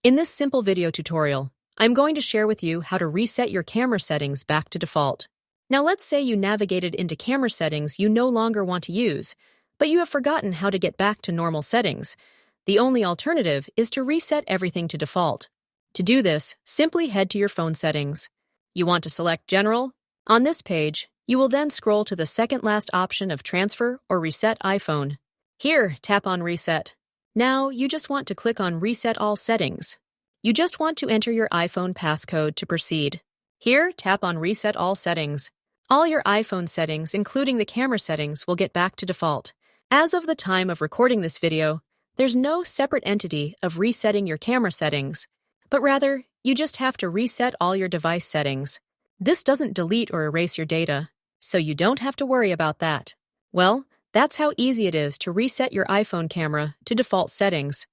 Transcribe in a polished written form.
In this simple video tutorial, I'm going to share with you how to reset your camera settings back to default. Now let's say you navigated into camera settings you no longer want to use, but you have forgotten how to get back to normal settings. The only alternative is to reset everything to default. To do this, simply head to your phone settings. You want to select General. On this page, you will then scroll to the second last option of Transfer or Reset iPhone. Here, tap on Reset. Now, you just want to click on Reset All Settings. You just want to enter your iPhone passcode to proceed. Here, tap on Reset All Settings. All your iPhone settings, including the camera settings, will get back to default. As of the time of recording this video, there's no separate entity of resetting your camera settings, but rather, you just have to reset all your device settings. This doesn't delete or erase your data, so you don't have to worry about that. Well, that's how easy it is to reset your iPhone camera to default settings.